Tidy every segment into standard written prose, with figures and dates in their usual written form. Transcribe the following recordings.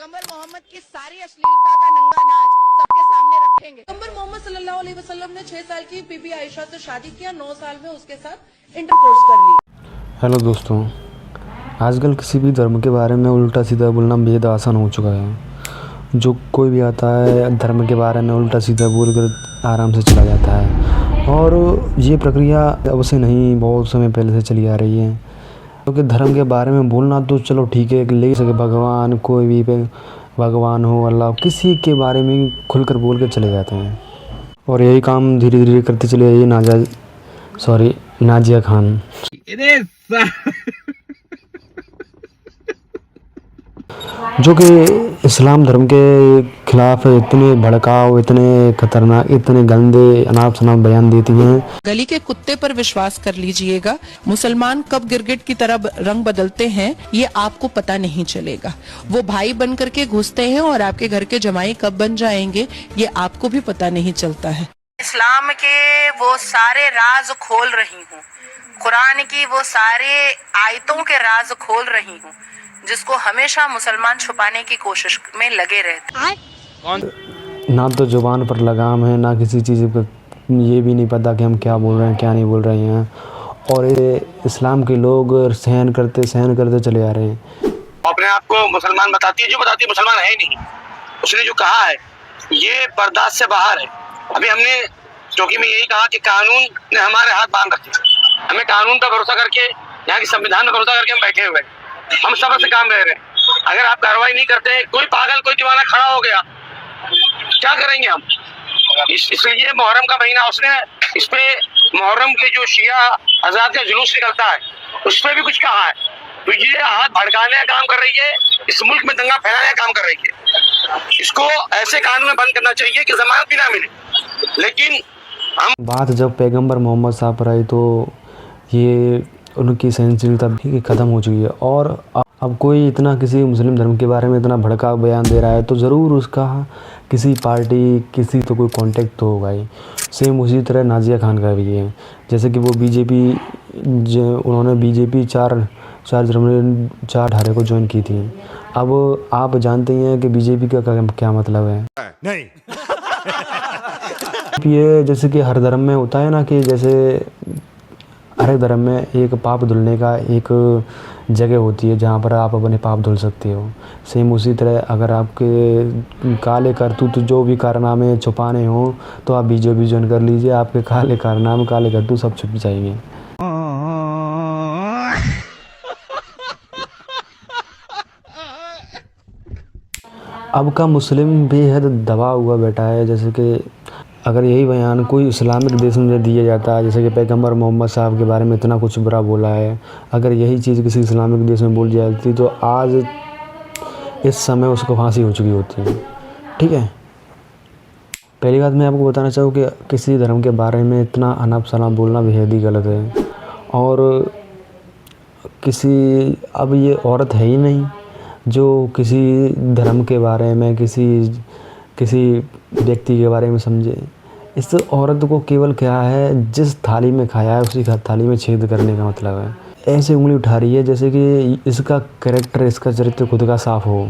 पैगंबर मोहम्मद की सारी अश्लीलता का नंगा नाच सबके सामने रखेंगे। पैगंबर मोहम्मद सल्लल्लाहु अलैहि वसल्लम ने 6 साल की बीबी आयशा से शादी किया, 9 साल में उसके साथ इंटरकोर्स कर लिया। हेलो दोस्तों, आजकल किसी भी धर्म के बारे में उल्टा सीधा बोलना बेहद आसान हो चुका है। जो कोई भी आता है धर्म के बारे में उल्टा सीधा बोल कर आराम से चला जाता है, और ये प्रक्रिया अब से नहीं बहुत समय पहले से चली आ रही है। क्योंकि धर्म के बारे में बोलना तो चलो ठीक है, ले सके भगवान, कोई भी भगवान हो, अल्लाह, किसी के बारे में खुलकर बोल कर चले जाते हैं। और यही काम धीरे धीरे करते चले जाइए नाजिया खान, जो कि इस्लाम धर्म के खिलाफ इतने भड़काऊ, इतने खतरनाक, इतने गंदे अनाप शनाप बयान देती हैं। गली के कुत्ते पर विश्वास कर लीजिएगा, मुसलमान कब गिरगिट की तरह रंग बदलते हैं ये आपको पता नहीं चलेगा। वो भाई बन करके घुसते हैं और आपके घर के जमाई कब बन जाएंगे ये आपको भी पता नहीं चलता है। इस्लाम के वो सारे राज खोल रही हूँ, कुरान की वो सारे आयतों के राज खोल रही हूँ, जिसको हमेशा मुसलमान छुपाने की कोशिश में लगे रहते हैं। ना तो जुबान पर लगाम है, ना किसी चीज़ पर ये भी नहीं पता कि हम क्या बोल रहे हैं क्या नहीं बोल रहे हैं। और ये इस्लाम के लोग सहन करते चले आ रहे हैं। अपने आप को मुसलमान बताती है, जो बताती है मुसलमान है ही नहीं। उसने जो कहा है ये बर्दाश्त से बाहर है। अभी हमने चौकी में यही कहा कि कानून ने हमारे हाथ बांध रखे, हमें कानून पर भरोसा करके, यहाँ के संविधान पर भरोसा करके हम बैठे हुए, हम सब्र से काम ले रहे हैं। अगर आप कार्रवाई नहीं करते, कोई पागल, कोई दीवाना खड़ा हो गया, क्या करेंगे हम? इसलिए मुहर्रम का महीना, उसने इस पे मुहर्रम के जो शिया आजाद का जुलूस निकलता है उस पर भी कुछ कहा है। तो ये हाथ भड़काने का काम कर रही है, इस मुल्क में दंगा फैलाने का काम कर रही है। इसको ऐसे कानून में बंद करना चाहिए कि जमानत भी ना मिले। लेकिन हम बात जब पैगंबर मोहम्मद साहब पर आई तो ये उनकी सहनशीलता भी ख़त्म हो चुकी है। और अब कोई इतना किसी मुस्लिम धर्म के बारे में इतना भड़काऊ बयान दे रहा है तो ज़रूर उसका किसी पार्टी, किसी तो कोई कांटेक्ट तो होगा ही। सेम उसी तरह नाजिया खान का भी है, जैसे कि वो बीजेपी, उन्होंने बीजेपी 4 जनवरी 4 को ज्वाइन की थी। अब आप जानते हैं कि बीजेपी का क्या मतलब है? नहीं। ये जैसे कि हर धर्म में होता है ना, कि जैसे हर एक धर्म में एक पाप धुलने का एक जगह होती है जहाँ पर आप अपने पाप धुल सकते हो। सेम उसी तरह अगर आपके काले करतूत जो भी कारनामे छुपाने हो तो आप बीजेपी ज्वाइन कर लीजिए, आपके काले कारनामे, काले करतूत सब छुप जाएंगे। अब का मुस्लिम बेहद दबा हुआ बैठा है। जैसे कि अगर यही बयान कोई इस्लामिक देश में दिया जाता है, जैसे कि पैगंबर मोहम्मद साहब के बारे में इतना कुछ बुरा बोला है, अगर यही चीज़ किसी इस्लामिक देश में बोल जाती तो आज इस समय उसको फांसी हो चुकी होती है। ठीक है, पहली बात मैं आपको बताना चाहूँ कि किसी धर्म के बारे में इतना अनाप शनाप बोलना बेहद ही गलत है। और अब ये औरत है ही नहीं जो किसी धर्म के बारे में, किसी व्यक्ति के बारे में समझे। इस औरत को केवल क्या है, जिस थाली में खाया है उसी थाली में छेद करने का मतलब है। ऐसे उंगली उठा रही है जैसे कि इसका कैरेक्टर, इसका चरित्र खुद का साफ हो।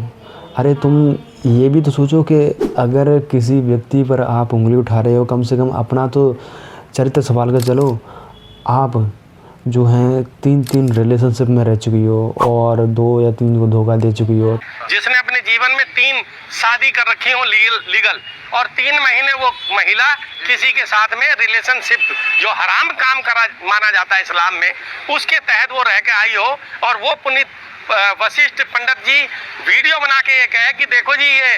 अरे तुम ये भी तो सोचो कि अगर किसी व्यक्ति पर आप उंगली उठा रहे हो, कम से कम अपना तो चरित्र संभाल कर चलो। आप जो हैं 3 रिलेशनशिप में रह चुकी हो और 2 या 3 को धोखा दे चुकी हो। जिसने अपने जीवन में 3 शादी कर रखी हो लीगल, और 3 महीने वो महिला किसी के साथ में रिलेशनशिप जो हराम काम माना जाता है इस्लाम में, उसके तहत वो रह के आई हो, और वो पुनीत वशिष्ठ पंडित जी वीडियो बना के ये कहे कि देखो जी ये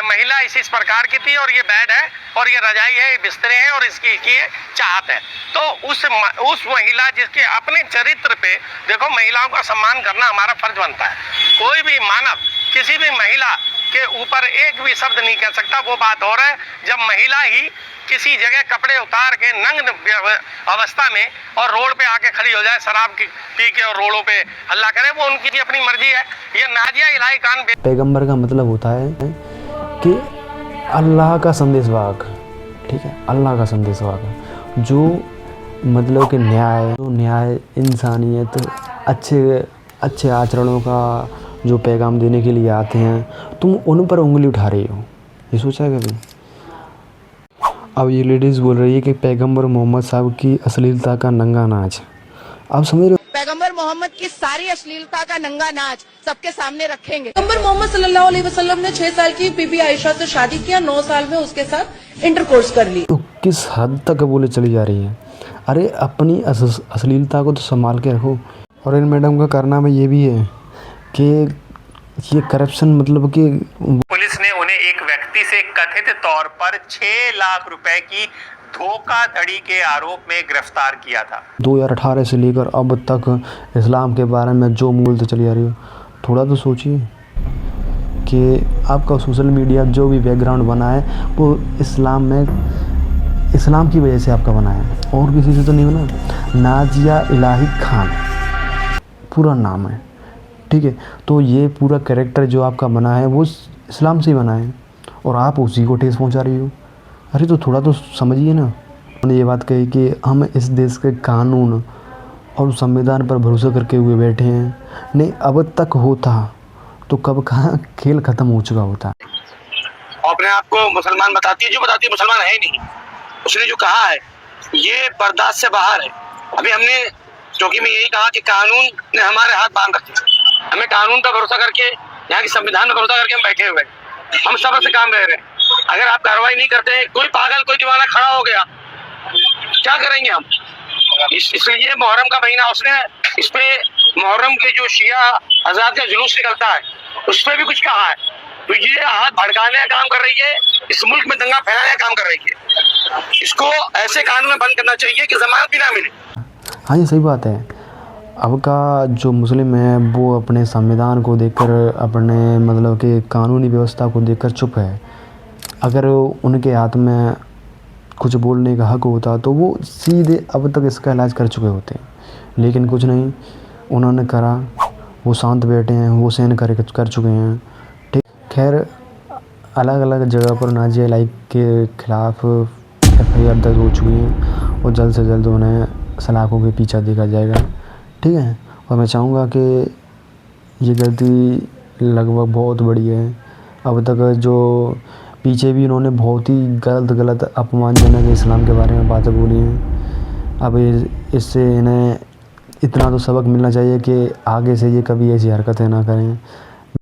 महिला इस प्रकार की थी और ये बेड है और ये रजाई है, ये बिस्तरे हैं और इसकी ये चाहत है। तो उस महिला जिसके अपने चरित्र पे देखो, महिलाओं का सम्मान करना हमारा फर्ज बनता है। कोई भी मानव किसी भी महिला के ऊपर एक भी शब्द नहीं कह सकता। वो बात हो रहा है जब महिला ही किसी जगह कपड़े उतार के नग्न अवस्था में और रोड पे आके खड़ी हो जाए, शराब पी के और रोडों पे हल्ला करे, वो उनकी अपनी मर्जी है। ये नाजिया इलाही खान पैगंबर का मतलब होता है कि अल्लाह का संदेशवाहक। ठीक है, अल्लाह का संदेशवाहक, जो मतलब कि न्याय, इंसानियत, अच्छे आचरणों का जो पैगाम देने के लिए आते हैं, तुम उन पर उंगली उठा रही हो। ये सोचा है कभी? अब ये लेडीज़ बोल रही है कि पैगंबर मोहम्मद साहब की अश्लीलता का नंगा नाच। आप समझ रहे हो? पैगंबर मोहम्मद की सारी अश्लीलता का नंगा नाच सबके सामने रखेंगे। पैगंबर मोहम्मद सल्लल्लाहु अलैहि वसल्लम ने 6 साल की बीबी आयशा से शादी किया, 9 साल में उसके साथ इंटरकोर्स कर ली। तो किस हद तक बोले चली जा रही है? अरे अपनी अश्लीलता को तो संभाल के रखो। और इन मैडम का कारनामा ये भी है कि ये करप्शन, मतलब कि पुलिस ने उन्हें एक व्यक्ति से कथित तौर पर 6 लाख रुपए की धोखाधड़ी के आरोप में गिरफ्तार किया था। 2018 से लेकर अब तक इस्लाम के बारे में जो बोलते चली जा रही हो, थोड़ा तो सोचिए कि आपका सोशल मीडिया जो भी बैकग्राउंड बना है वो इस्लाम की वजह से आपका बना है, और किसी से तो नहीं बना। नाजिया इलाही खान पूरा नाम है, ठीक है? तो ये पूरा कैरेक्टर जो आपका बना है वो इस्लाम से ही बना है, और आप उसी को ठेस पहुंचा रही हो। अरे तो थोड़ा तो समझिए ना। उन्होंने ये बात कही कि हम इस देश के कानून और संविधान पर भरोसा करके हुए बैठे हैं। नहीं, अब तक होता तो कब कहाँ खेल ख़त्म हो चुका होता। अपने आप को मुसलमान बताती है, जो बताती है मुसलमान है ही नहीं। उसने जो कहा है ये बर्दाश्त से बाहर है। अभी हमने चौकी में यही कहा कि कानून ने हमारे हाथ बांध रखे, हमें कानून पर भरोसा करके, यहाँ की संविधान पर भरोसा करके हम बैठे हुए हैं। हम सब्र से काम ले रहे हैं। अगर आप कार्रवाई नहीं करते, कोई पागल कोई दीवाना खड़ा हो गया, क्या करेंगे हम? इसलिए मुहर्रम का महीना, उसने इस पे मुहर्रम के जो शिया हज़रात का जुलूस निकलता है उस पर भी कुछ कहा है। तो ये हाथ भड़काने का काम कर रही है, इस मुल्क में दंगा फैलाने का काम कर रही है। इसको ऐसे कानून में बंद करना चाहिए कि जमानत भी ना मिले। हाँ, ये सही बात है। अब का जो मुस्लिम है वो अपने संविधान को देखकर, अपने मतलब कि कानूनी व्यवस्था को देखकर चुप है। अगर उनके हाथ में कुछ बोलने का हक होता तो वो सीधे अब तक इसका इलाज कर चुके होते, लेकिन कुछ नहीं उन्होंने करा। वो शांत बैठे हैं, वो सहन कर चुके हैं, ठीक। खैर, अलग अलग जगह पर नाजिया इलाही के खिलाफ FIR दर्ज हो चुकी हैं और जल्द से जल्द उन्हें सलाखों के पीछा देखा जाएगा, ठीक है। और मैं चाहूँगा कि ये गलती लगभग बहुत बड़ी है। अब तक जो पीछे भी इन्होंने बहुत ही गलत अपमानजनक इस्लाम के बारे में बातें बोली हैं। अब इससे इन्हें इतना तो सबक मिलना चाहिए कि आगे से ये कभी ऐसी हरकतें ना करें।